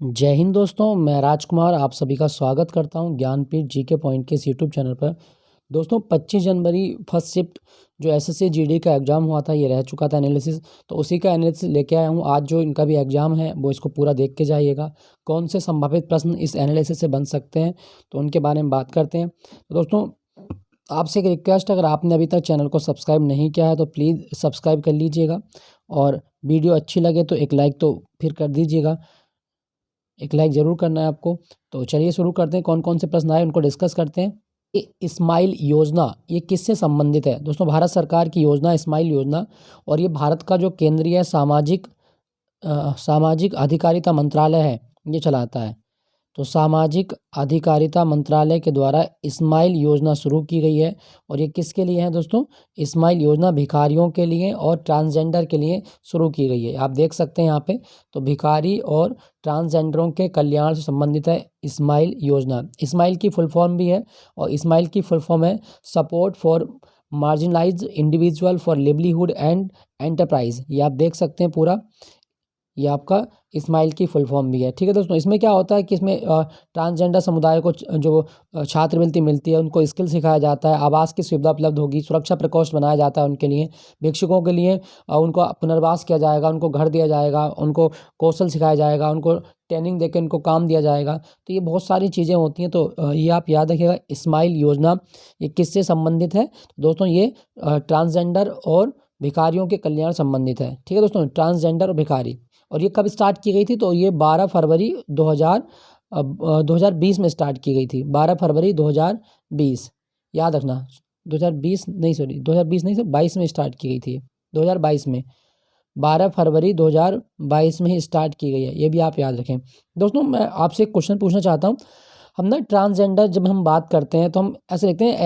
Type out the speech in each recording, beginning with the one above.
जय हिंद दोस्तों, मैं राजकुमार आप सभी का स्वागत करता हूं ज्ञानपीठ जीके पॉइंट के इस यूट्यूब चैनल पर। दोस्तों 25 जनवरी फर्स्ट शिफ्ट जो एसएससी जीडी का एग्ज़ाम हुआ था, ये रह चुका था एनालिसिस। तो उसी का एनालिसिस लेके आया हूं। आज जो इनका भी एग्ज़ाम है वो इसको पूरा देख के जाइएगा। कौन से संभावित प्रश्न इस एनालिसिस से बन सकते हैं तो उनके बारे में बात करते हैं। तो दोस्तों आपसे एक रिक्वेस्ट, अगर आपने अभी तक चैनल को सब्सक्राइब नहीं किया है तो प्लीज़ सब्सक्राइब कर लीजिएगा, और वीडियो अच्छी लगे तो एक लाइक तो फिर कर दीजिएगा। एक लाइक ज़रूर करना है आपको। तो चलिए शुरू करते हैं, कौन कौन से प्रश्न आए उनको डिस्कस करते हैं। ये स्माइल योजना ये किससे संबंधित है? दोस्तों भारत सरकार की योजना स्माइल योजना, और ये भारत का जो केंद्रीय सामाजिक अधिकारिता मंत्रालय है ये चलाता है। तो सामाजिक अधिकारिता मंत्रालय के द्वारा स्माइल योजना शुरू की गई है। और ये किसके लिए है दोस्तों? स्माइल योजना भिखारियों के लिए और ट्रांसजेंडर के लिए शुरू की गई है। आप देख सकते हैं यहाँ पे, तो भिखारी और ट्रांसजेंडरों के कल्याण से संबंधित है स्माइल योजना। स्माइल की फुल फॉर्म भी है, और स्माइल की फुल फॉर्म है support for marginalised individual for livelihood and enterprise. ये आप देख सकते हैं पूरा, ये आपका स्माइल की फुल फॉर्म भी है। ठीक है दोस्तों, इसमें क्या होता है कि इसमें ट्रांसजेंडर समुदाय को जो छात्रवृत्ति मिलती है, उनको स्किल सिखाया जाता है, आवास की सुविधा उपलब्ध होगी, सुरक्षा प्रकोष्ठ बनाया जाता है उनके लिए, भिक्षुकों के लिए उनको पुनर्वास किया जाएगा, उनको घर दिया जाएगा, उनको कौशल सिखाया जाएगा, उनको ट्रेनिंग देकर उनको काम दिया जाएगा। तो ये बहुत सारी चीज़ें होती हैं। तो ये आप याद रखिएगा, स्माइल योजना ये किससे संबंधित है दोस्तों? ये ट्रांसजेंडर और भिखारियों के कल्याण संबंधित है। ठीक है दोस्तों, ट्रांसजेंडर और भिखारी। और ये कब स्टार्ट की गई थी? तो ये 12 फरवरी 2020 में स्टार्ट की गई थी। 12 फरवरी 2020 याद रखना। 2020 नहीं, सॉरी 2020 नहीं, सर 22 में स्टार्ट की गई थी। 2022 में 12 फरवरी 2022 में ही स्टार्ट की गई है, ये भी आप याद रखें। दोस्तों मैं आपसे एक क्वेश्चन पूछना चाहता हूँ। हम ना ट्रांसजेंडर जब हम बात करते हैं तो हम ऐसे लिखते हैं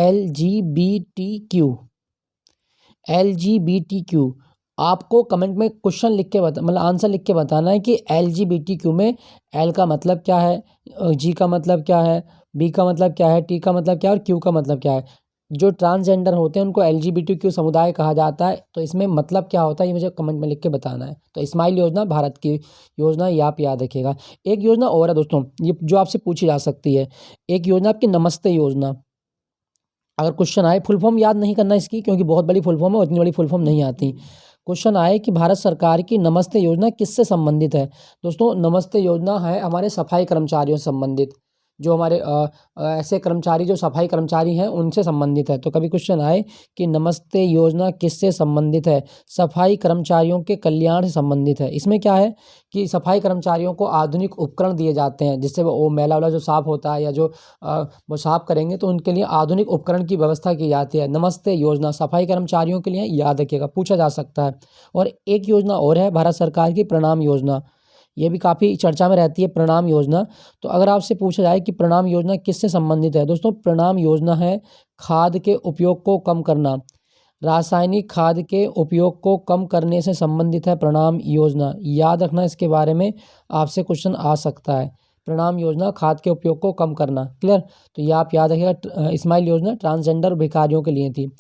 LGBTQ। आपको कमेंट में क्वेश्चन लिख के मतलब आंसर लिख के बताना है कि LGBTQ में एल का मतलब क्या है, जी का मतलब क्या है, बी का मतलब क्या है, टी का मतलब क्या है और क्यू का मतलब क्या है। जो ट्रांसजेंडर होते हैं उनको LGBTQ समुदाय कहा जाता है। तो इसमें मतलब क्या होता है ये मुझे कमेंट में लिख के बताना है। तो स्माइल योजना भारत की योजना, ये आप याद रखिएगा। एक योजना और है दोस्तों, ये जो आपसे पूछी जा सकती है। एक योजना आपकी नमस्ते योजना। अगर क्वेश्चन आए, फुल फॉर्म याद नहीं करना इसकी, क्योंकि बहुत बड़ी फुल फॉर्म है और इतनी बड़ी फुल फॉर्म नहीं आती। क्वेश्चन आए कि भारत सरकार की नमस्ते योजना किससे संबंधित है? दोस्तों नमस्ते योजना है हमारे सफाई कर्मचारियों से संबंधित। जो हमारे ऐसे कर्मचारी जो सफाई कर्मचारी हैं उनसे संबंधित है। तो कभी क्वेश्चन आए कि नमस्ते योजना किससे संबंधित है? सफाई कर्मचारियों के कल्याण से संबंधित है। इसमें क्या है कि सफाई कर्मचारियों को आधुनिक उपकरण दिए जाते हैं, जिससे वो मैला वैला जो साफ़ होता है या जो वो साफ़ करेंगे, तो उनके लिए आधुनिक उपकरण की व्यवस्था की जाती है। नमस्ते योजना सफाई कर्मचारियों के लिए, याद रखिएगा, पूछा जा सकता है। और एक योजना और है भारत सरकार की, प्रणाम योजना। ये भी काफ़ी चर्चा में रहती है, प्रणाम योजना। तो अगर आपसे पूछा जाए कि प्रणाम योजना किससे संबंधित है, दोस्तों प्रणाम योजना है खाद के उपयोग को कम करना। रासायनिक खाद के उपयोग को कम करने से संबंधित है प्रणाम योजना। याद रखना, इसके बारे में आपसे क्वेश्चन आ सकता है। प्रणाम योजना खाद के उपयोग को कम करना, क्लियर? तो ये आप याद रखिएगा। स्माइल योजना ट्रांसजेंडर भिखारियों के लिए थी।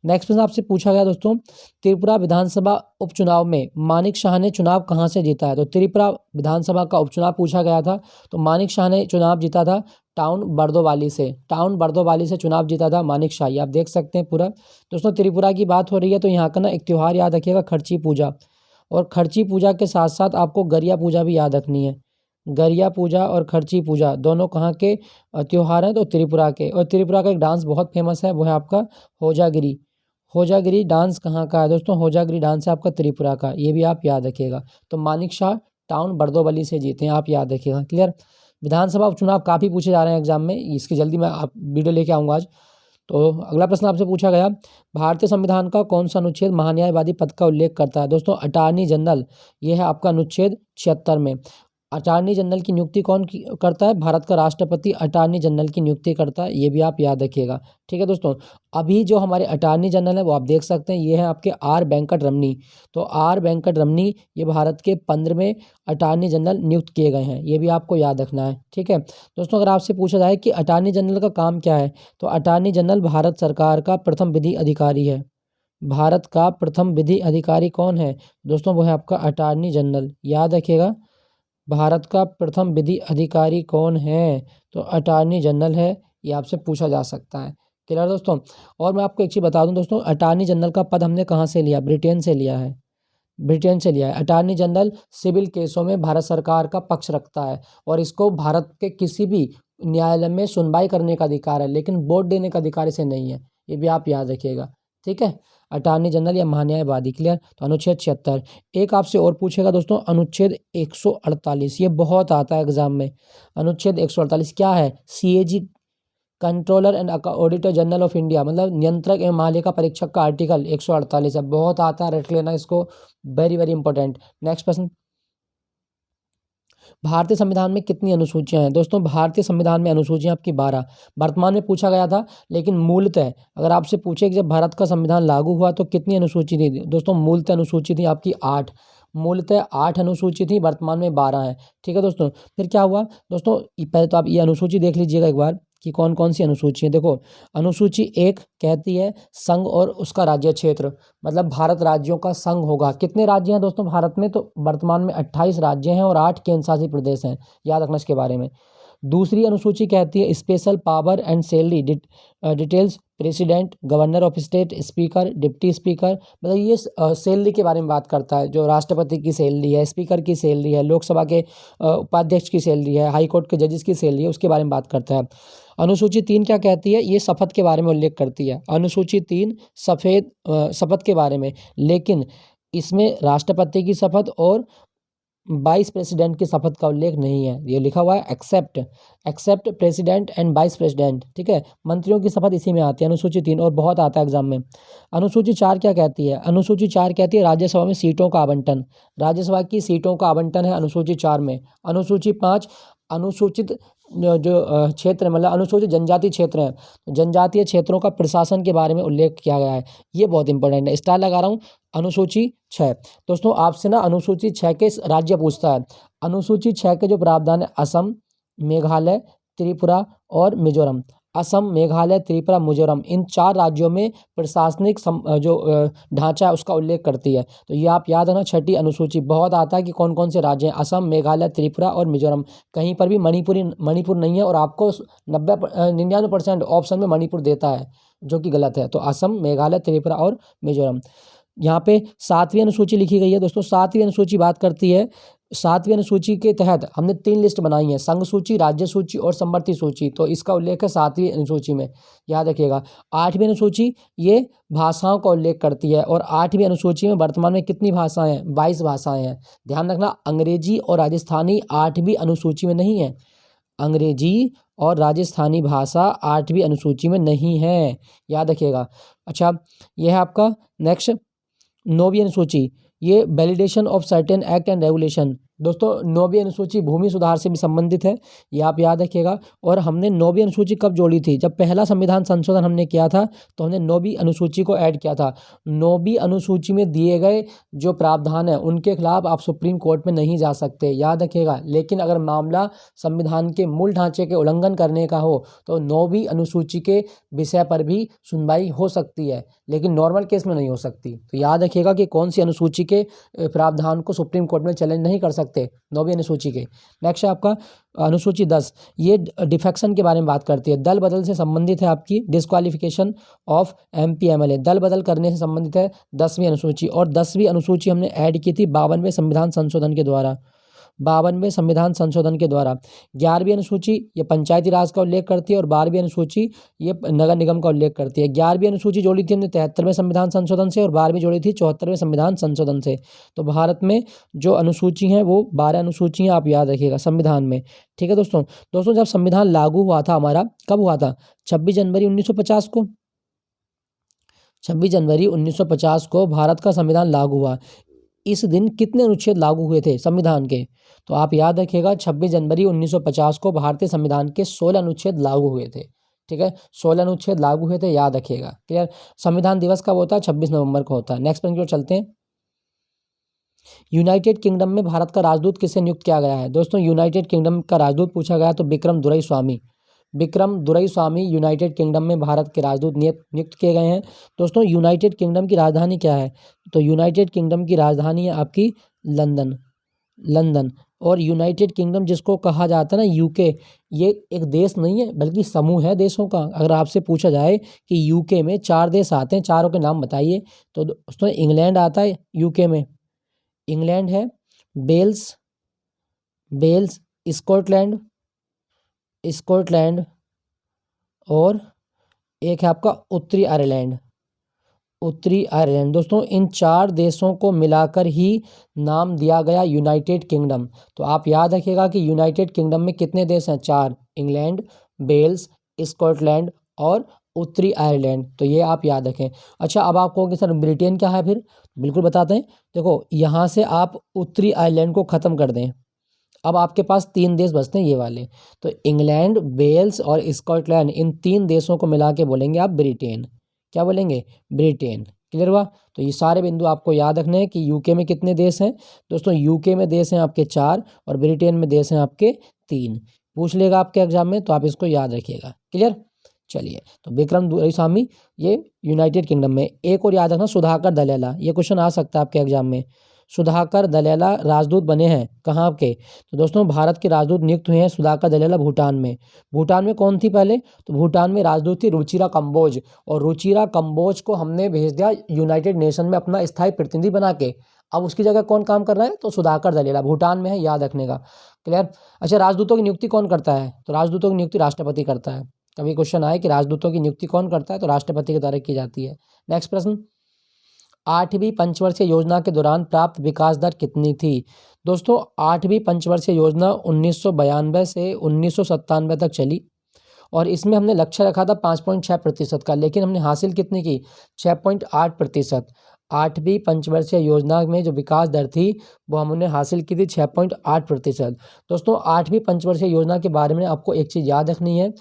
नेक्स्ट प्रश्न आपसे पूछा गया दोस्तों, त्रिपुरा विधानसभा उपचुनाव में मानिक शाह ने चुनाव कहाँ से जीता है? तो त्रिपुरा विधानसभा का उपचुनाव पूछा गया था, तो मानिक शाह ने चुनाव जीता था टाउन बर्दोवाली से। टाउन बर्दोवाली से चुनाव जीता था मानिक शाह, आप देख सकते हैं पूरा। दोस्तों त्रिपुरा की बात हो रही है तो यहाँ का ना एक त्यौहार याद रखिएगा, खर्ची पूजा। और खर्ची पूजा के साथ साथ आपको गरिया पूजा भी याद रखनी है। गरिया पूजा और खर्ची पूजा दोनों कहाँ के त्यौहार हैं? तो त्रिपुरा के। और त्रिपुरा का एक डांस बहुत फेमस है, वो है आपका होजागिरी। होजागिरी डांस कहाँ का है दोस्तों? होजागिरी डांस है आपका त्रिपुरा का, ये भी आप याद रखिएगा। तो मानिक शाह टाउन बर्दोबली से जीते हैं, आप याद रखिएगा, क्लियर? विधानसभा उपचुनाव काफ़ी पूछे जा रहे हैं एग्जाम में, इसकी जल्दी मैं आप वीडियो लेके आऊँगा आज। तो अगला प्रश्न आपसे पूछा गया, भारतीय संविधान का कौन सा अनुच्छेद महान्यायवादी पद का उल्लेख करता है? दोस्तों अटॉर्नी जनरल, ये है आपका अनुच्छेद 76 में। अटॉर्नी जनरल की नियुक्ति कौन करता है? भारत का राष्ट्रपति अटॉर्नी जनरल की नियुक्ति करता है, ये भी आप याद रखिएगा। ठीक है दोस्तों, अभी जो हमारे अटॉर्नी जनरल है वो आप देख सकते हैं, ये है आपके आर वेंकट रमनी। तो आर वेंकट रमनी ये भारत के 15वें अटॉर्नी जनरल नियुक्त किए गए हैं, ये भी आपको याद रखना है। ठीक है दोस्तों, अगर आपसे पूछा जाए कि अटॉर्नी जनरल का काम क्या है, तो अटॉर्नी जनरल भारत सरकार का प्रथम विधि अधिकारी है। भारत का प्रथम विधि अधिकारी कौन है दोस्तों? वो है आपका अटॉर्नी जनरल, याद रखिएगा। भारत का प्रथम विधि अधिकारी कौन है? तो अटॉर्नी जनरल है, ये आपसे पूछा जा सकता है। क्लियर दोस्तों। और मैं आपको एक चीज़ बता दूं दोस्तों, अटॉर्नी जनरल का पद हमने कहाँ से लिया? ब्रिटेन से लिया है। ब्रिटेन से लिया है। अटॉर्नी जनरल सिविल केसों में भारत सरकार का पक्ष रखता है और इसको भारत के किसी भी न्यायालय में सुनवाई करने का अधिकार है, लेकिन वोट देने का अधिकार इसे नहीं है। ये भी आप याद रखिएगा, ठीक है। अटॉर्नी जनरल या महान्यायवादी। क्लियर। तो अनुच्छेद 76। एक आपसे और पूछेगा दोस्तों, अनुच्छेद 148, ये बहुत आता है एग्जाम में। अनुच्छेद 148 क्या है? CAG, controller and auditor general of India, मतलब नियंत्रक एवं महालेखा परीक्षक का आर्टिकल 148 है। बहुत आता है, रट लेना इसको, वेरी वेरी इंपॉर्टेंट। नेक्स्ट प्रश्न, भारतीय संविधान में कितनी अनुसूचियां हैं? दोस्तों भारतीय संविधान में अनुसूचियां आपकी 12 वर्तमान में पूछा गया था, लेकिन मूलतः अगर आपसे पूछे कि जब भारत का संविधान लागू हुआ तो कितनी अनुसूची थी? दोस्तों मूलतः अनुसूची थी आपकी 8। मूलतः 8 अनुसूची थी, वर्तमान में 12 है। ठीक है दोस्तों। फिर क्या हुआ दोस्तों, पहले तो आप ये अनुसूची देख लीजिएगा एक बार कि कौन कौन सी अनुसूची है। देखो, अनुसूची 1 कहती है संघ और उसका राज्य क्षेत्र, मतलब भारत राज्यों का संघ होगा। कितने राज्य हैं दोस्तों भारत में? तो वर्तमान में 28 राज्य हैं और 8 केंद्र शासित प्रदेश हैं, याद रखना इसके बारे में। दूसरी अनुसूची कहती है special power and salary details president, governor of state, speaker, deputy speaker, मतलब ये सैलरी के बारे में बात करता है। जो राष्ट्रपति की सैलरी है, स्पीकर की सैलरी है, लोकसभा के उपाध्यक्ष की सैलरी है, हाई कोर्ट के जजेस की सैलरी है, उसके बारे में बात करता है। अनुसूची 3 क्या कहती है? ये शपथ के बारे में उल्लेख करती है। अनुसूची 3 शपथ के बारे में, लेकिन इसमें राष्ट्रपति की शपथ और वाइस प्रेसिडेंट की शपथ का उल्लेख नहीं है। ये लिखा हुआ है except president and vice president, ठीक है। मंत्रियों की शपथ इसी में आती है, अनुसूची 3, और बहुत आता है एग्जाम में। अनुसूची 4 क्या कहती है? अनुसूची 4 कहती है राज्यसभा में सीटों का आवंटन। राज्यसभा की सीटों का आवंटन है अनुसूची 4 में। अनुसूची 5 अनुसूचित जो क्षेत्र मतलब अनुसूचित जनजातीय क्षेत्र हैं, जनजातीय क्षेत्रों का प्रशासन के बारे में उल्लेख किया गया है। ये बहुत इंपॉर्टेंट है, स्टार लगा रहा हूँ। अनुसूची 6 दोस्तों, आपसे ना अनुसूची 6 के राज्य पूछता है। अनुसूची 6 के जो प्रावधान है, असम, मेघालय, त्रिपुरा और मिजोरम। असम, मेघालय, त्रिपुरा, मिजोरम, इन 4 राज्यों में प्रशासनिक ढांचा है उसका उल्लेख करती है। तो ये आप याद रखना, छठी अनुसूची। बहुत आता है कि कौन कौन से राज्य हैं, असम, मेघालय, त्रिपुरा और मिजोरम। कहीं पर भी मणिपुर नहीं है, और आपको 99% ऑप्शन में मणिपुर देता है, जो कि गलत है। तो असम, मेघालय, त्रिपुरा और मिजोरम। यहाँ पे 7वीं अनुसूची लिखी गई है दोस्तों। 7वीं अनुसूची बात करती है, 7वीं अनुसूची के तहत हमने 3 लिस्ट बनाई है, संघ सूची, राज्य सूची और समवर्ती सूची। तो इसका उल्लेख है 7वीं अनुसूची में, याद रखिएगा। 8वीं अनुसूची ये भाषाओं का उल्लेख करती है, और 8वीं अनुसूची में वर्तमान में कितनी भाषाएं हैं? 22 भाषाएं हैं। ध्यान रखना, अंग्रेजी और राजस्थानी 8वीं अनुसूची में नहीं है। अंग्रेजी और राजस्थानी भाषा 8वीं अनुसूची में नहीं है, याद रखिएगा। अच्छा, यह है आपका नेक्स्ट 9वीं अनुसूची, ये validation of certain act and regulation. दोस्तों 9वीं अनुसूची भूमि सुधार से भी संबंधित है, ये आप याद रखिएगा। और हमने 9वीं अनुसूची कब जोड़ी थी? जब पहला संविधान संशोधन हमने किया था, तो हमने 9वीं अनुसूची को ऐड किया था। 9वीं अनुसूची में दिए गए जो प्रावधान है उनके खिलाफ आप सुप्रीम कोर्ट में नहीं जा सकते, याद रखिएगा। लेकिन अगर मामला संविधान के मूल ढांचे के उल्लंघन करने का हो तो 9वीं अनुसूची के विषय पर भी सुनवाई हो सकती है, लेकिन नॉर्मल केस में नहीं हो सकती। तो याद रखिएगा कि कौन सी अनुसूची के प्रावधान को सुप्रीम कोर्ट में चैलेंज नहीं कर सकते, 9वीं अनुसूची के। नेक्स्ट है आपका अनुसूची 10, ये डिफेक्शन के बारे में बात करती है। दल बदल से संबंधित है आपकी, डिस्क्वालिफिकेशन ऑफ MP MLA, दल बदल करने से संबंधित है 10वीं अनुसूची। और 10वीं अनुसूची हमने ऐड की थी 52वें संविधान संशोधन के द्वारा, 52वें संविधान संशोधन के द्वारा। 11वीं अनुसूची ये पंचायती राज का उल्लेख करती है, और 12वीं अनुसूची ये नगर निगम का उल्लेख करती है। 11वीं अनुसूची जोड़ी थी हमने 73वें संविधान संशोधन से, और 12वीं जोड़ी थी 74वें संविधान संशोधन से। तो भारत में जो अनुसूची हैं वो 12 अनुसूचियाँ आप याद रखिएगा संविधान में, ठीक है दोस्तों। दोस्तों जब संविधान लागू हुआ था हमारा, कब हुआ था? 26 जनवरी 1950 को। 26 जनवरी 1950 को भारत का संविधान लागू हुआ। इस दिन कितने अनुच्छेद लागू हुए थे संविधान के? तो आप याद रखिएगा 26 जनवरी 1950 को भारतीय संविधान के 16 अनुच्छेद लागू हुए थे, ठीक है। 16 अनुच्छेद लागू हुए थे, याद रखिएगा। क्लियर। संविधान दिवस कब होता है? 26 नवंबर को होता है। नेक्स्ट पॉइंट की ओर चलते हैं। यूनाइटेड किंगडम में भारत का राजदूत किसे नियुक्त किया गया है? दोस्तों यूनाइटेड किंगडम का राजदूत पूछा गया तो विक्रम दुराईस्वामी, विक्रम दुराईस्वामी यूनाइटेड किंगडम में भारत के राजदूत नियुक्त किए गए हैं। दोस्तों यूनाइटेड किंगडम की राजधानी क्या है? तो यूनाइटेड किंगडम की राजधानी है आपकी लंदन, लंदन। और यूनाइटेड किंगडम जिसको कहा जाता है ना यूके, ये एक देश नहीं है बल्कि समूह है देशों का। अगर आपसे पूछा जाए कि यूके में 4 देश आते हैं, चारों के नाम बताइए, तो दोस्तों इंग्लैंड आता है यूके में। इंग्लैंड है, वेल्स, वेल्स, स्कॉटलैंड, स्कॉटलैंड, और एक है आपका उत्तरी आयरलैंड, उत्तरी आयरलैंड। दोस्तों इन 4 देशों को मिलाकर ही नाम दिया गया यूनाइटेड किंगडम। तो आप याद रखिएगा कि यूनाइटेड किंगडम में कितने देश हैं? 4। इंग्लैंड, वेल्स, स्कॉटलैंड और उत्तरी आयरलैंड। तो ये आप याद रखें। अच्छा, अब आप कहोगे सर ब्रिटेन क्या है फिर? बिल्कुल बताते हैं। देखो यहाँ से आप उत्तरी आयरलैंड को ख़त्म कर दें, अब आपके पास 3 देश बचते हैं ये वाले। तो इंग्लैंड, वेल्स और स्कॉटलैंड, इन 3 देशों को मिला के बोलेंगे आप ब्रिटेन। क्या बोलेंगे? ब्रिटेन। क्लियर हुआ? तो ये सारे बिंदु आपको याद रखने हैं कि यूके में कितने देश हैं। दोस्तों यूके में देश हैं आपके 4 और ब्रिटेन में देश हैं आपके 3। पूछ लेगा आपके एग्जाम में, तो आप इसको याद रखिएगा। क्लियर? चलिए, तो विक्रम दुराईस्वामी ये यूनाइटेड किंगडम में। एक और याद रखना, सुधाकर दलेला, ये क्वेश्चन आ सकता है आपके एग्जाम में। सुधाकर दलेला राजदूत बने हैं कहाँ के? तो दोस्तों भारत के राजदूत नियुक्त हुए हैं सुधाकर दलेला भूटान में। भूटान में कौन थी पहले? तो भूटान में राजदूत थी रुचिरा कंबोज, और रुचिरा कंबोज को हमने भेज दिया यूनाइटेड नेशन में अपना स्थायी प्रतिनिधि बना के। अब उसकी जगह कौन काम कर रहा है? तो सुधाकर दलेला, भूटान में है, याद रखने का। क्लियर? अच्छा, राजदूतों की नियुक्ति कौन करता है? तो राजदूतों की नियुक्ति राष्ट्रपति करता है। कभी क्वेश्चन आए कि राजदूतों की नियुक्ति कौन करता है? तो राष्ट्रपति के द्वारा की जाती है। नेक्स्ट प्रश्न, 8वीं पंचवर्षीय योजना के दौरान प्राप्त विकास दर कितनी थी? दोस्तों 8वीं पंचवर्षीय योजना 1992 से 1997 तक चली, और इसमें हमने लक्ष्य रखा था 5.6% का, लेकिन हमने हासिल कितनी की? 6.8%। 8वीं पंचवर्षीय योजना में जो विकास दर थी वो हमने हासिल की थी 6.8%। दोस्तों 8वीं पंचवर्षीय योजना के बारे में आपको एक चीज़ याद रखनी है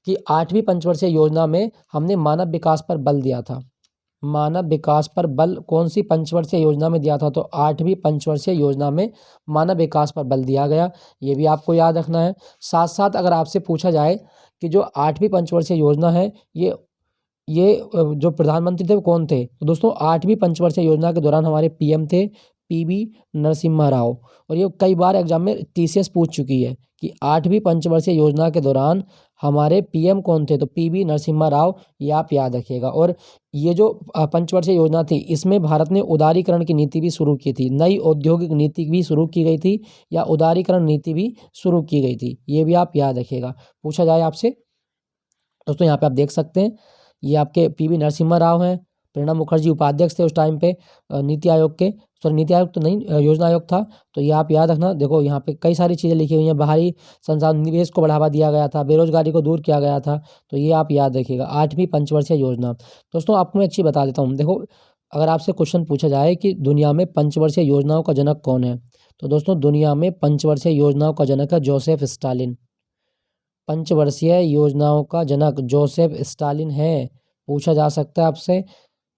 कि 8वीं पंचवर्षीय योजना में हमने मानव विकास पर बल दिया था। मानव विकास पर बल कौन सी पंचवर्षीय योजना में दिया था? तो 8वीं पंचवर्षीय योजना में मानव विकास पर बल दिया गया। ये भी आपको याद रखना है। साथ साथ अगर आपसे पूछा जाए कि जो 8वीं पंचवर्षीय योजना है, ये जो प्रधानमंत्री थे वो कौन थे? तो दोस्तों 8वीं पंचवर्षीय योजना के दौरान हमारे पीएम थे पीवी नरसिम्हा राव। और ये कई बार एग्जाम में टीसीएस पूछ चुकी है कि 8वीं पंचवर्षीय योजना के दौरान हमारे पीएम कौन थे? तो पीवी नरसिम्हा राव, ये आप याद रखिएगा। और ये जो पंचवर्षीय योजना थी, इसमें भारत ने उदारीकरण की नीति भी शुरू की थी, नई औद्योगिक नीति भी शुरू की गई थी, या उदारीकरण नीति भी शुरू की गई थी। ये भी आप याद रखिएगा, पूछा जाए आपसे। दोस्तों यहाँ पे आप देख सकते हैं, ये आपके पीवी नरसिम्हा राव हैं। प्रणब मुखर्जी उपाध्यक्ष थे उस टाइम पे नीति आयोग के। सॉरी, नीति आयोग तो नहीं, योजना आयोग था। तो ये आप याद रखना। देखो यहाँ पे कई सारी चीज़ें लिखी हुई हैं। बाहरी संसाधन निवेश को बढ़ावा दिया गया था, बेरोजगारी को दूर किया गया था। तो ये आप याद रखिएगा, 8वीं पंचवर्षीय योजना। दोस्तों आपको मैं अच्छी बता देता हूँ। देखो, अगर आपसे क्वेश्चन पूछा जाए कि दुनिया में पंचवर्षीय योजनाओं का जनक कौन है, तो दोस्तों दुनिया में पंचवर्षीय योजनाओं का जनक है जोसेफ स्टालिन। पंचवर्षीय योजनाओं का जनक जोसेफ स्टालिन है, पूछा जा सकता है आपसे।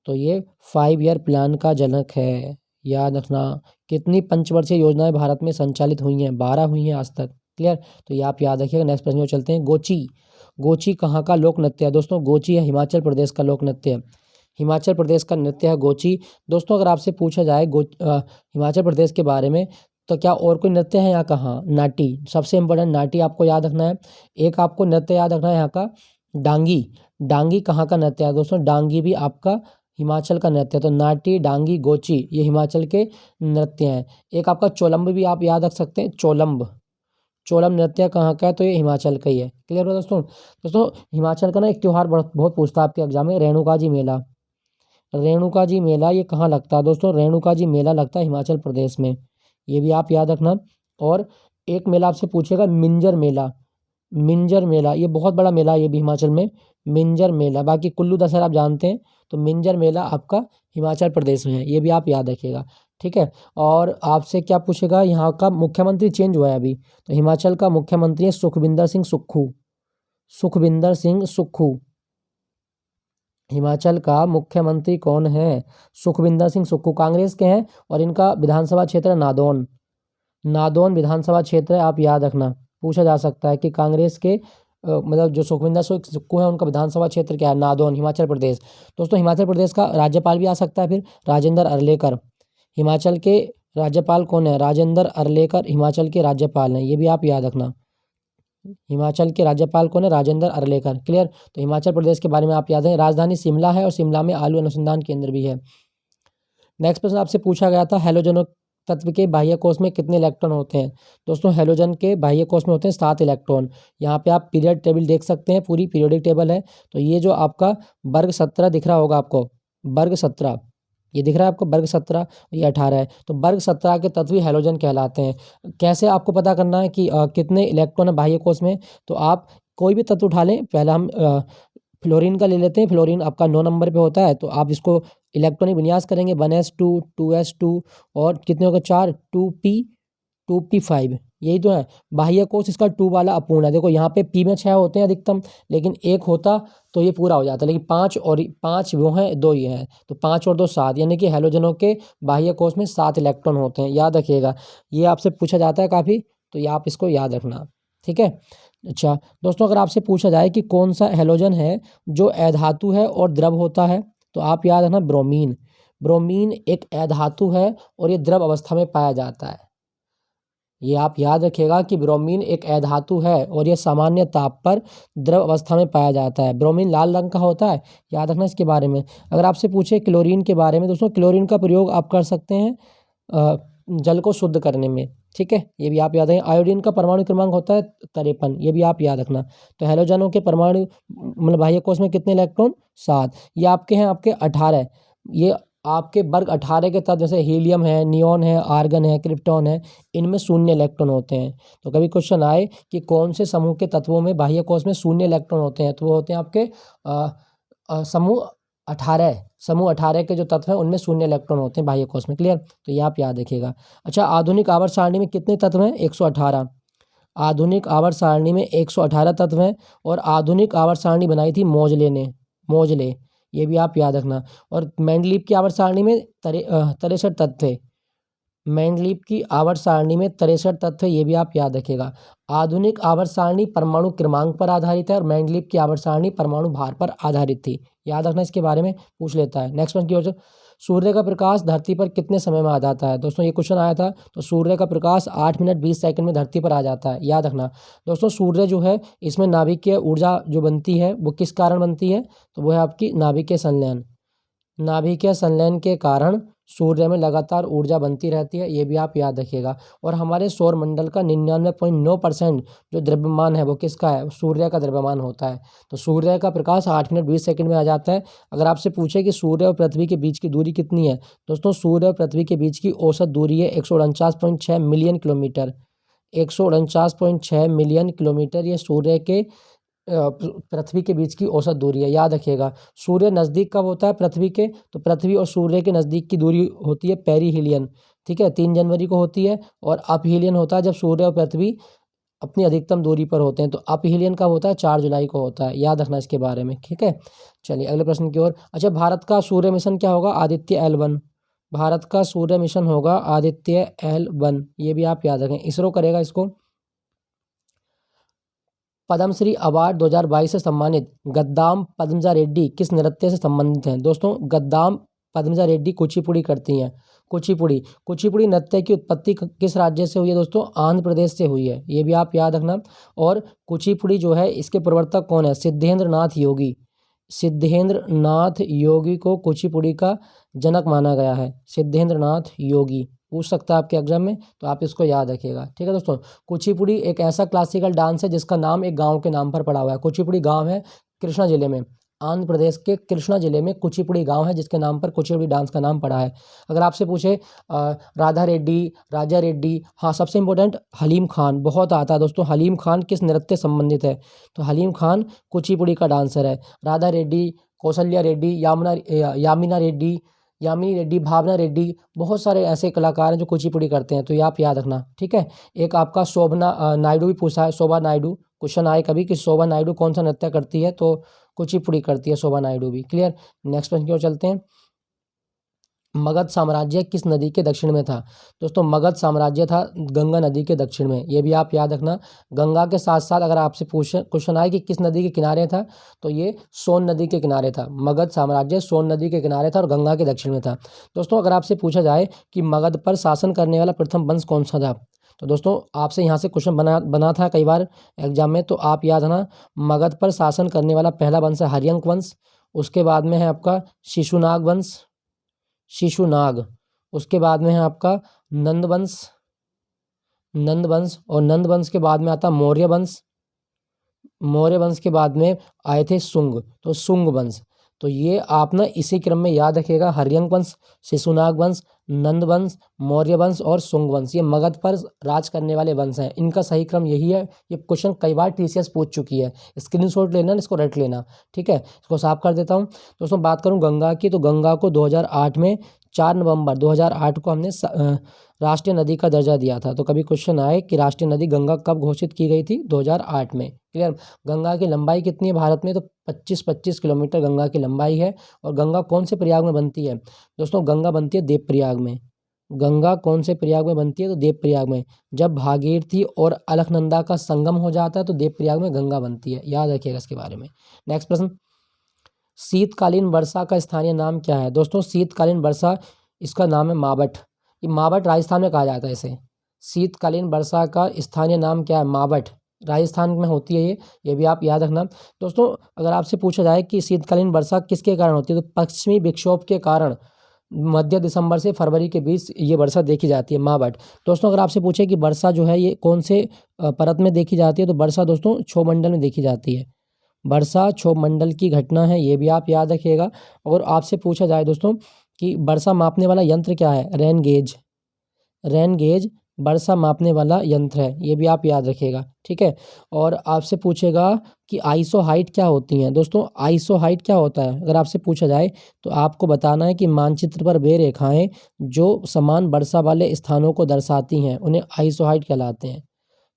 तो ये 5 ईयर प्लान का जनक है, याद रखना। कितनी पंचवर्षीय योजनाएं भारत में संचालित हुई हैं? 12 हुई हैं आज तक। क्लियर? तो ये आप याद रखिएगा। नेक्स्ट प्रश्न में चलते हैं। गोची, गोची कहाँ का लोक नृत्य है? दोस्तों गोची है हिमाचल प्रदेश का लोक नृत्य है। हिमाचल प्रदेश का नृत्य है गोची। दोस्तों अगर आपसे पूछा जाए हिमाचल प्रदेश के बारे में, तो क्या और कोई नृत्य है यहाँ? कहाँ? नाटी, सबसे इंपॉर्टेंट नाटी आपको याद रखना है। एक आपको नृत्य याद रखना है यहाँ का डांगी। डांगी कहाँ का नृत्य है? दोस्तों डांगी भी आपका हिमाचल का नृत्य है। तो नाटी, डांगी, गोची ये हिमाचल के नृत्य हैं। एक आपका चोलम्ब भी आप याद रख सकते हैं, चोलम्ब। चोलम नृत्य कहाँ का है? तो ये हिमाचल का ही है। क्लियर हो दोस्तों? दोस्तों हिमाचल का ना एक त्यौहार बहुत बहुत पूछता है आपके एग्जाम में, रेणुका जी मेला। रेणुका जी मेला ये कहाँ लगता है? दोस्तों रेणुका जी मेला लगता है हिमाचल प्रदेश में, ये भी आप याद रखना। और एक मेला आपसे पूछेगा मिंजर मेला। मिंजर मेला ये बहुत बड़ा मेला है, ये भी हिमाचल में, मिंजर मेला। बाकी कुल्लू दशहरा आप जानते हैं, तो मिंजर मेला आपका हिमाचल प्रदेश में है, ये भी आप याद रखिएगा। ठीक है? और आपसे क्या पूछेगा, यहाँ का मुख्यमंत्री चेंज हुआ है अभी, तो हिमाचल का मुख्यमंत्री है सुखविंदर सिंह सुक्खू। सुखविंदर सिंह सुक्खू हिमाचल का मुख्यमंत्री कौन है? सुखविंदर सिंह सुक्खू, कांग्रेस के हैं, और इनका विधानसभा क्षेत्र है नादौन। नादौन विधानसभा क्षेत्र है, आप याद रखना। पूछा जा सकता है कि कांग्रेस के मतलब जो सुखविंदर सिंह सुक्खू है उनका विधानसभा क्षेत्र क्या है? नादौन, हिमाचल प्रदेश। दोस्तों हिमाचल प्रदेश का राज्यपाल भी आ सकता है फिर, राजेंद्र अर्लेकर। हिमाचल के राज्यपाल कौन है? राजेंद्र अर्लेकर हिमाचल के राज्यपाल हैं, ये भी आप याद रखना। हिमाचल के राज्यपाल कौन है? राजेंद्र अर्लेकर। क्लियर? तो हिमाचल प्रदेश के बारे में आप याद है। राजधानी शिमला है और शिमला में आलू अनुसंधान केंद्र भी है। नेक्स्ट प्रश्न आपसे पूछा गया था, हैलोजन तत्व के बाह्य कोश में कितने इलेक्ट्रॉन होते हैं? दोस्तों हैलोजन के बाह्य कोश में होते हैं 7 इलेक्ट्रॉन। यहाँ पे आप पीरियड टेबल देख सकते हैं, पूरी पीरियोडिक टेबल है। तो ये जो आपका वर्ग 17 दिख रहा होगा आपको, वर्ग 17 ये दिख रहा है आपको, वर्ग 17, ये 18 है। तो वर्ग 17 के तत्व ही हैलोजन कहलाते हैं। कैसे आपको पता करना है कि कितने इलेक्ट्रॉन है बाह्य कोश में? तो आप कोई भी तत्व उठा लें, पहले हम फ्लोरीन का ले लेते हैं। फ्लोरीन आपका 9 नंबर पे होता है, तो आप इसको इलेक्ट्रॉनिक विन्यास करेंगे 1s2 2s2 और कितने होगा 4 2p5, यही तो है। बाह्य कोश इसका 2 वाला अपूर्ण है। देखो यहाँ पे p में 6 होते हैं अधिकतम, लेकिन एक होता तो ये पूरा हो जाता, लेकिन 5 और 5 वो हैं, 2 ये हैं, तो 5 और 2 7, यानी कि हैलोजनों के बाह्य कोश में 7 इलेक्ट्रॉन होते हैं। याद रखिएगा, ये आपसे पूछा जाता है काफ़ी, तो ये आप इसको याद रखना, ठीक है। अच्छा दोस्तों, अगर आपसे पूछा जाए कि कौन सा हैलोजन है जो अधातु है और द्रव होता है, तो आप याद रखना ब्रोमीन। ब्रोमीन एक अधातु है और ये द्रव अवस्था में पाया जाता है। ये आप याद रखिएगा कि ब्रोमीन एक अधातु है और ये सामान्य ताप पर द्रव अवस्था में पाया जाता है। ब्रोमीन लाल रंग का होता है, याद रखना इसके बारे में। अगर आपसे पूछे क्लोरीन के बारे में, दोस्तों क्लोरीन का प्रयोग आप कर सकते हैं जल को शुद्ध करने में, ठीक है, ये भी आप याद रखें। आयोडीन का परमाणु क्रमांक होता है 53, ये भी आप याद रखना। तो हैलोजनों के परमाणु मतलब बाह्य कोश में कितने इलेक्ट्रॉन? 7। ये आपके हैं आपके 18। ये आपके वर्ग 18 के तत्व जैसे हीलियम है, नियॉन है, आर्गन है, क्रिप्टॉन है, इनमें 0 इलेक्ट्रॉन होते हैं। तो कभी क्वेश्चन आए कि कौन से समूह के तत्वों में बाह्य कोश में 0 इलेक्ट्रॉन होते हैं, तो वो होते हैं आपके समूह 18। समूह 18 के जो तत्व हैं उनमें 0 इलेक्ट्रॉन होते हैं बाह्य कोश में। क्लियर? तो ये आप याद रखिएगा। अच्छा, आधुनिक आवर्त सारणी में कितने तत्व हैं? 118। आधुनिक आवर्त सारणी में 118 तत्व हैं और आधुनिक आवर्त सारणी बनाई थी मोजले ने, मोजले, ये भी आप याद रखना। और मेंडलीव की आवर्त सारणी में 63 तत्व थे। मेंडलीव की आवर्त सारणी में 63 तत्व, ये भी आप याद रखिएगा। आधुनिक आवर्त सारणी परमाणु क्रमांक पर आधारित है और मेंडलीव की आवर्त सारणी परमाणु भार पर आधारित थी। याद रखना, इसके बारे में पूछ लेता है। नेक्स्ट वन की ओर से, सूर्य का प्रकाश धरती पर कितने समय में आ जाता है? दोस्तों ये क्वेश्चन आया था। तो सूर्य का प्रकाश 8 मिनट 20 सेकंड में धरती पर आ जाता है, याद रखना। दोस्तों सूर्य जो है, इसमें नाभिकीय ऊर्जा जो बनती है वो किस कारण बनती है? तो वो है आपकी नाभिकीय संलयन। नाभिकीय संलयन के कारण सूर्य में लगातार ऊर्जा बनती रहती है, ये भी आप याद रखिएगा। और हमारे सौर मंडल का 99.9% जो द्रव्यमान है वो किसका है? सूर्य का द्रव्यमान होता है। तो सूर्य का प्रकाश 8 मिनट 20 सेकंड में आ जाता है। अगर आपसे पूछे कि सूर्य और पृथ्वी के बीच की दूरी कितनी है, दोस्तों सूर्य और पृथ्वी के बीच की औसत दूरी है 149.6 मिलियन किलोमीटर। 149.6 मिलियन किलोमीटर ये सूर्य के पृथ्वी के बीच की औसत दूरी है, याद रखिएगा। सूर्य नज़दीक कब होता है पृथ्वी के? तो पृथ्वी और सूर्य के नज़दीक की दूरी होती है पेरीहिलियन, ठीक है, 3 जनवरी को होती है। और अपहिलियन होता है जब सूर्य और पृथ्वी अपनी अधिकतम दूरी पर होते हैं। तो अपहिलियन कब होता है? 4 जुलाई को होता है, याद रखना इसके बारे में, ठीक है। चलिए अगले प्रश्न की ओर। अच्छा, भारत का सूर्य मिशन क्या होगा? आदित्य L1। भारत का सूर्य मिशन होगा आदित्य L1, ये भी आप याद रखें, इसरो करेगा इसको। पद्मश्री अवार्ड 2022 से सम्मानित गद्दाम पद्मजा रेड्डी किस नृत्य से संबंधित हैं? दोस्तों गद्दाम पद्मजा रेड्डी कुचिपुड़ी करती हैं। कुचिपुड़ी नृत्य की उत्पत्ति किस राज्य से हुई है? दोस्तों आंध्र प्रदेश से हुई है, ये भी आप याद रखना। और कुचिपुड़ी जो है इसके प्रवर्तक कौन है? सिद्धेंद्र नाथ योगी। सिद्धेंद्र नाथ योगी को कुचिपुड़ी का जनक माना गया है। सिद्धेंद्र नाथ योगी पूछ सकता है आपके एग्जाम में, तो आप इसको याद रखिएगा, ठीक है दोस्तों। कुचिपुड़ी एक ऐसा क्लासिकल डांस है जिसका नाम एक गांव के नाम पर पड़ा हुआ है। कुचिपुड़ी गांव है कृष्णा जिले में, आंध्र प्रदेश के कृष्णा जिले में कुचिपुड़ी गांव है जिसके नाम पर कुचिपुड़ी डांस का नाम पड़ा है। अगर आपसे पूछे राधा रेड्डी, राजा रेड्डी, हाँ सबसे इंपॉर्टेंट हलीम खान बहुत आता है दोस्तों। हलीम खान किस नृत्य संबंधित है? तो हलीम खान कुचिपुड़ी का डांसर है। राधा रेड्डी, कौशल्या रेड्डी, यामिनी रेड्डी, भावना रेड्डी, बहुत सारे ऐसे कलाकार हैं जो कुचिपुड़ी करते हैं, तो ये आप याद रखना, ठीक है। एक आपका शोभना नायडू भी पूछा है, शोभा नायडू, क्वेश्चन आए कभी कि शोभा नायडू कौन सा नृत्य करती है, तो कुचिपुड़ी करती है शोभा नायडू भी। क्लियर? नेक्स्ट प्रश्न की ओर चलते हैं। मगध साम्राज्य किस नदी के दक्षिण में था? दोस्तों मगध साम्राज्य था गंगा नदी के दक्षिण में, ये भी आप याद रखना। गंगा के साथ साथ अगर आपसे क्वेश्चन आए कि किस नदी के किनारे था, तो ये सोन नदी के किनारे था। मगध साम्राज्य सोन नदी के किनारे था और गंगा के दक्षिण में था। दोस्तों अगर आपसे पूछा जाए कि मगध पर शासन करने वाला प्रथम वंश कौन सा था, तो दोस्तों आपसे यहाँ से क्वेश्चन बना था कई बार एग्जाम में, तो आप याद रखना मगध पर शासन करने वाला पहला वंश है हर्यंक वंश, उसके बाद में है आपका शिशुनाग वंश, शिशुनाग, उसके बाद में है आपका नंदवंश, नंदवंश, और नंदवंश के बाद में आता मौर्य वंश, मौर्य वंश के बाद में आए थे शुंग, तो शुंग वंश। तो ये आप ना इसी क्रम में याद रखिएगा, हर्यंक वंश, शिशुनाग वंश, नंद वंश, मौर्य वंश और शुंग वंश, ये मगध पर राज करने वाले वंश हैं। इनका सही क्रम यही है। ये क्वेश्चन कई बार टीसीएस पूछ चुकी है, स्क्रीनशॉट लेना, इसको रट लेना, ठीक है। इसको साफ कर देता हूँ। दोस्तों बात करूँ गंगा की, तो गंगा को 2008 में 4 नवंबर 2008 को हमने राष्ट्रीय नदी का दर्जा दिया था। तो कभी क्वेश्चन आए कि राष्ट्रीय नदी गंगा कब घोषित की गई थी? 2008 में। क्लियर। गंगा की लंबाई कितनी है भारत में? तो 25 किलोमीटर गंगा की लंबाई है। और गंगा कौन से प्रयाग में बनती है? दोस्तों गंगा बनती है देवप्रयाग में। गंगा कौन से प्रयाग में बनती है? तो देवप्रयाग में। जब भागीरथी और अलकनंदा का संगम हो जाता है तो देवप्रयाग में गंगा बनती है, याद रखिएगा इसके बारे में। नेक्स्ट प्रश्न, शीतकालीन वर्षा का स्थानीय नाम क्या है? दोस्तों शीतकालीन वर्षा, इसका नाम है मावठ। ये मावठ राजस्थान में कहा जाता है इसे। शीतकालीन वर्षा का स्थानीय नाम क्या है? मावठ, राजस्थान में होती है ये भी आप याद रखना। दोस्तों अगर आपसे पूछा जाए कि शीतकालीन वर्षा किसके कारण होती है, तो पश्चिमी विक्षोभ के कारण मध्य दिसंबर से फरवरी के बीच ये वर्षा देखी जाती है, मावठ। दोस्तों अगर आपसे पूछे कि वर्षा जो है ये कौन से परत में देखी जाती है, तो वर्षा दोस्तों क्षोभमंडल में देखी जाती है। वर्षा क्षोभमंडल की घटना है, ये भी आप याद रखिएगा। और आपसे पूछा जाए दोस्तों कि वर्षा मापने वाला यंत्र क्या है? रेन गेज, रेन गेज वर्षा मापने वाला यंत्र है, ये भी आप याद रखिएगा, ठीक है। और आपसे पूछेगा कि आइसो हाइट क्या होती हैं? दोस्तों आइसो हाइट क्या होता है अगर आपसे पूछा जाए, तो आपको बताना है कि मानचित्र पर वे रेखाएं जो समान वर्षा वाले स्थानों को दर्शाती हैं उन्हें आइसो हाइट कहलाते हैं।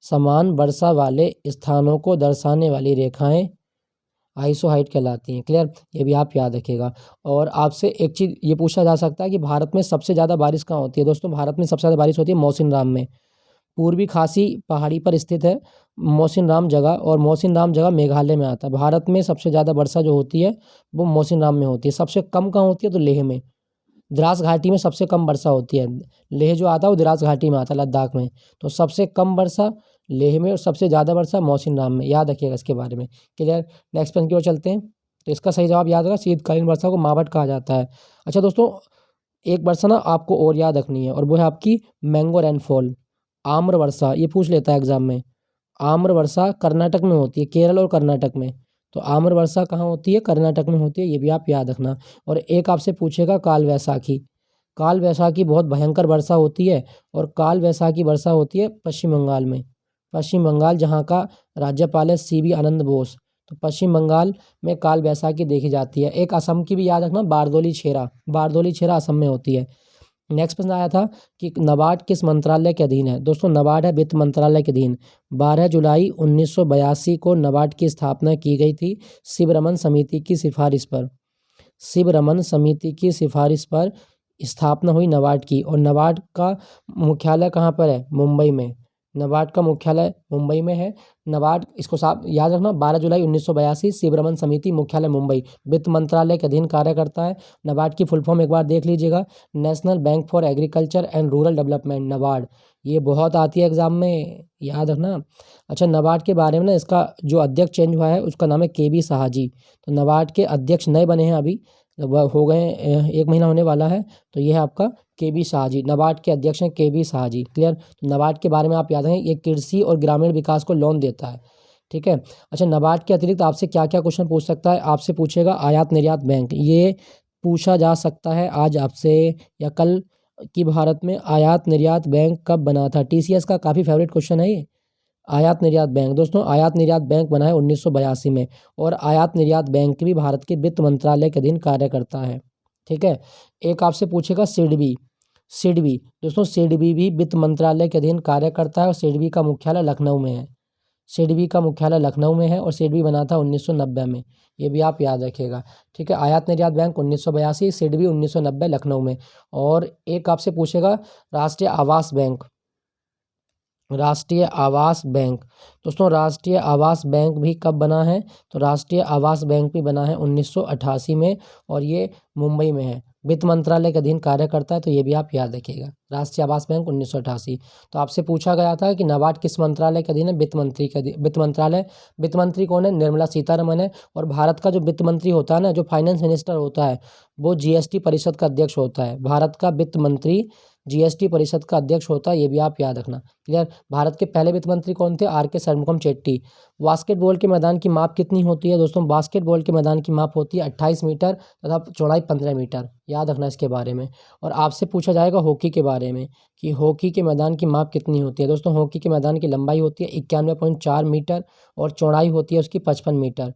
समान वर्षा वाले स्थानों को दर्शाने वाली रेखाएं आइसो हाइट कहलाती हैं। क्लियर, ये भी आप याद रखिएगा। और आपसे एक चीज़ ये पूछा जा सकता है कि भारत में सबसे ज़्यादा बारिश कहाँ होती है? दोस्तों भारत में सबसे ज़्यादा बारिश होती है मौसिनराम में। पूर्वी खासी पहाड़ी पर स्थित है मौसिनराम जगह, और मौसिनराम जगह मेघालय में आता है। भारत में सबसे ज़्यादा वर्षा जो होती है वो मौसिनराम में होती है। सबसे कम कहाँ होती है? तो लेह में। द्रास घाटी में सबसे कम वर्षा होती है। लेह जो आता है वो द्रास घाटी में आता है, लद्दाख में। तो सबसे कम वर्षा लेह में और सबसे ज़्यादा वर्षा मौसिनराम में, याद रखिएगा इसके बारे में। क्लियर। नेक्स्ट प्रश्न की ओर चलते हैं। तो इसका सही जवाब याद रखा, शीतकालीन वर्षा को मावठ कहा जाता है। अच्छा दोस्तों एक वर्षा ना आपको और याद रखनी है, और वो है आपकी मैंगो रेनफॉल, आम्र वर्षा। ये पूछ लेता है एग्जाम में। आम्र वर्षा कर्नाटक में होती है, केरल और कर्नाटक में। तो आम्र वर्षा कहाँ होती है? कर्नाटक में होती है, ये भी आप याद रखना। और एक आपसे पूछेगा काल वैसाखी। काल वैसाखी बहुत भयंकर वर्षा होती है, और काल वैसाखी वर्षा होती है पश्चिम बंगाल में। पश्चिम बंगाल जहाँ का राज्यपाल है सीवी आनंद बोस, तो पश्चिम बंगाल में काल वैसाखी देखी जाती है। एक असम की भी याद रखना, बारदोली छेरा, बारदोली छेरा असम में होती है। नेक्स्ट प्रश्न आया था कि नाबार्ड किस मंत्रालय के अधीन है? दोस्तों नाबार्ड है वित्त मंत्रालय के अधीन। 12 जुलाई 1982 को नाबार्ड की स्थापना की गई थी शिवरमन समिति की सिफारिश पर। शिवरमन समिति की सिफारिश पर स्थापना हुई नाबार्ड की। और नाबार्ड का मुख्यालय कहाँ पर है? मुंबई में। नाबार्ड का मुख्यालय मुंबई में है। नाबार्ड, इसको साफ याद रखना, 12 जुलाई 1982 शिवरमन समिति, मुख्यालय मुंबई, वित्त मंत्रालय के अधीन कार्य करता है। नाबार्ड की फुल फॉर्म एक बार देख लीजिएगा, national bank for agriculture and rural development, NABARD. ये बहुत आती है एग्जाम में, याद रखना। अच्छा नाबार्ड के बारे में ना, इसका जो अध्यक्ष चेंज हुआ है उसका नाम है केबी साहाजी। तो नाबार्ड के अध्यक्ष नए बने हैं अभी, वह हो गए 1 महीना होने वाला है। तो ये है आपका केबी साहाजी, नाबार्ड के अध्यक्ष हैं केबी साहाजी। क्लियर। तो नाबार्ड के बारे में आप याद रखें, ये कृषि और ग्रामीण विकास को लोन देता है, ठीक है। अच्छा नाबार्ड के अतिरिक्त आपसे क्या क्या क्वेश्चन पूछ सकता है? आपसे पूछेगा आयात निर्यात बैंक, ये पूछा जा सकता है आज आपसे या कल, कि भारत में आयात निर्यात बैंक कब बना था? टीसीएस का काफ़ी फेवरेट क्वेश्चन है ये, आयात निर्यात बैंक। दोस्तों आयात निर्यात बैंक बना है 1982 में, और आयात निर्यात बैंक भी भारत के वित्त मंत्रालय के अधीन कार्य करता है, ठीक है। एक आपसे पूछेगा सिडबी, सिडबी। दोस्तों सिडबी भी वित्त मंत्रालय के अधीन कार्य करता है, और सिडबी का मुख्यालय लखनऊ में है। सिडबी का मुख्यालय लखनऊ में है और सिडबी बना था 1990 में, ये भी आप याद रखिएगा। ठीक है, आयात निर्यात बैंक 1982, सिडबी 1990 लखनऊ में। और एक आपसे पूछेगा राष्ट्रीय आवास बैंक, राष्ट्रीय आवास बैंक। दोस्तों राष्ट्रीय आवास बैंक भी कब बना है, तो राष्ट्रीय आवास बैंक भी बना है 1988 में और ये मुंबई में है, वित्त मंत्रालय के अधीन कार्य करता है, तो ये भी आप याद रखिएगा, राष्ट्रीय आवास बैंक 1988। तो आपसे पूछा गया था कि नाबार्ड किस मंत्रालय के अधीन है, वित्त मंत्री के वित्त मंत्रालय। वित्त मंत्री कौन है, निर्मला सीतारमन है। और भारत का जो वित्त मंत्री होता है ना, जो फाइनेंस मिनिस्टर होता है, वो जीएसटी परिषद का अध्यक्ष होता है। भारत का वित्त मंत्री जीएसटी परिषद का अध्यक्ष होता है, ये भी आप याद रखना। क्लियर। भारत के पहले वित्त मंत्री कौन थे, आर के शरणमुगम चेट्टी। बास्केटबॉल के मैदान की माप कितनी होती है दोस्तों, बास्केटबॉल के मैदान की माप होती है 28 मीटर तथा चौड़ाई 15 मीटर, याद रखना इसके बारे में। और आपसे पूछा जाएगा हॉकी के बारे में कि हॉकी के मैदान की माप कितनी होती है। दोस्तों हॉकी के मैदान की लंबाई होती है 91.4 मीटर और चौड़ाई होती है उसकी 55 मीटर।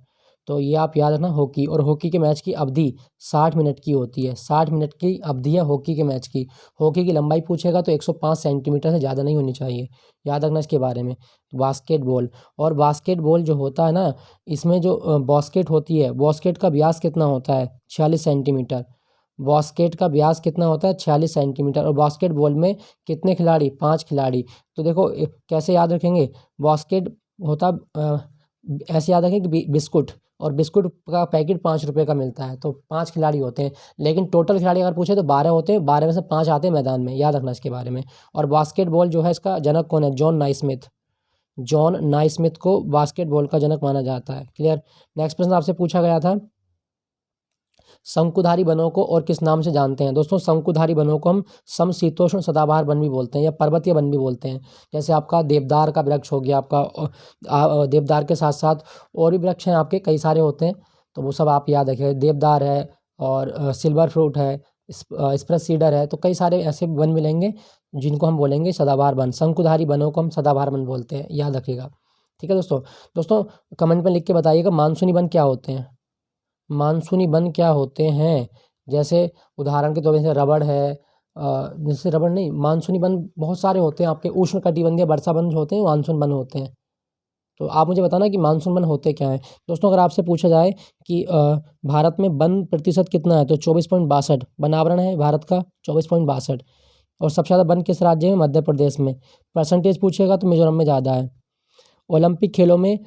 तो ये आप याद रखना हॉकी। और हॉकी के मैच की अवधि 60 मिनट की होती है, 60 मिनट की अवधि है हॉकी के मैच की। हॉकी की लंबाई पूछेगा तो 105 सेंटीमीटर से ज़्यादा नहीं होनी चाहिए, याद रखना इसके बारे में। बास्केटबॉल, और बास्केटबॉल जो होता है ना, इसमें जो बास्केट होती है, बास्केट का व्यास कितना होता है, 46 सेंटीमीटर। बास्केट का व्यास कितना होता है, 46 सेंटीमीटर। और बास्केटबॉल में कितने खिलाड़ी, 5 खिलाड़ी। तो देखो कैसे याद रखेंगे, बास्केट होता ऐसे याद रखें कि बिस्कुट, और बिस्कुट का पैकेट 5 रुपये का मिलता है, तो 5 खिलाड़ी होते हैं। लेकिन टोटल खिलाड़ी अगर पूछे तो 12 होते हैं, 12 में से 5 आते हैं मैदान में, याद रखना इसके बारे में। और बास्केटबॉल जो है इसका जनक कौन है, जॉन नाइस्मिथ। जॉन नाइस्मिथ को बास्केटबॉल का जनक माना जाता है। क्लियर। नेक्स्ट प्रश्न आपसे पूछा गया था, शंकुधारी वनों को और किस नाम से जानते हैं। दोस्तों शंकुधारी वनों को हम समशीतोष्ण सदाबहार वन भी बोलते हैं या पर्वतीय वन भी बोलते हैं। जैसे आपका देवदार का वृक्ष हो गया, आपका देवदार के साथ साथ और भी वृक्ष हैं आपके, कई सारे होते हैं, तो वो सब आप याद रखें। देवदार है और सिल्वर फ्रूट है, स्प्रेस सीडर है, तो कई सारे ऐसे वन मिलेंगे जिनको हम बोलेंगे सदाबहार वन। शंकुधारी वनों को हम सदाबहार वन बोलते हैं, याद रखिएगा। ठीक है दोस्तों। दोस्तों कमेंट में लिख के बताइएगा मानसूनी वन क्या होते हैं, मानसूनी वन क्या होते हैं। जैसे उदाहरण के तौर पर जैसे रबड़ है, जैसे रबड़ नहीं, मानसूनी वन बहुत सारे होते हैं आपके, उष्णकटिबंधीय वर्षा वन जो होते हैं मानसून वन होते हैं। तो आप मुझे बताना कि मानसून वन होते क्या हैं। दोस्तों अगर आपसे पूछा जाए कि भारत में वन प्रतिशत कितना है, तो 24.62 वनावरण है भारत का, 24.62। और सबसे ज़्यादा वन किस राज्य में, मध्य प्रदेश में। परसेंटेज पूछेगा तो मिजोरम में ज़्यादा है। ओलंपिक खेलों में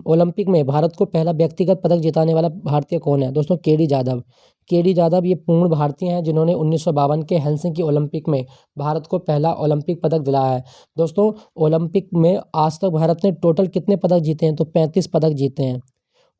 ओलंपिक में भारत को पहला व्यक्तिगत पदक जिताने वाला भारतीय कौन है। दोस्तों केडी जाधव। केडी जाधव ये पूर्ण भारतीय हैं जिन्होंने 1952 के हेलसिंकी ओलंपिक में भारत को पहला ओलंपिक पदक दिलाया है। दोस्तों ओलंपिक में आज तक भारत ने टोटल कितने पदक जीते हैं, तो 35 पदक जीते हैं।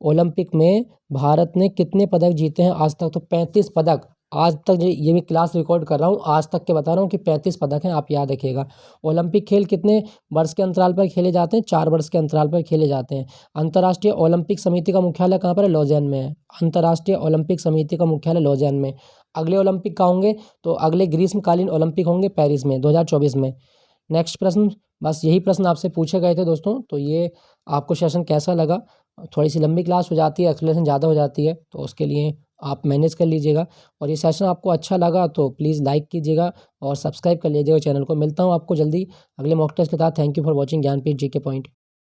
ओलंपिक में भारत ने कितने पदक जीते हैं आज तक, तो 35 पदक। आज तक ये मैं क्लास रिकॉर्ड कर रहा हूँ, आज तक के बता रहा हूँ कि 35 पदक हैं, आप याद रखिएगा। ओलंपिक खेल कितने वर्ष के अंतराल पर खेले जाते हैं, 4 वर्ष के अंतराल पर खेले जाते हैं। अंतर्राष्ट्रीय ओलंपिक समिति का मुख्यालय कहाँ पर है, लॉज़ेन में है। अंतर्राष्ट्रीय ओलंपिक समिति का मुख्यालय लॉज़ेन में। अगले ओलंपिक का होंगे, तो अगले ग्रीष्मकालीन ओलंपिक होंगे पेरिस में 2024 में। नेक्स्ट प्रश्न, बस यही प्रश्न आपसे पूछे गए थे दोस्तों। तो ये आपको सेशन कैसा लगा, थोड़ी सी लंबी क्लास हो जाती है, एक्सप्लेनेशन ज़्यादा हो जाती है, तो उसके लिए आप मैनेज कर लीजिएगा। और ये सेशन आपको अच्छा लगा तो प्लीज़ लाइक कीजिएगा और सब्सक्राइब कर लीजिएगा चैनल को। मिलता हूँ आपको जल्दी अगले मॉक टेस्ट के साथ। Thank you for watching Jnanpith GK point.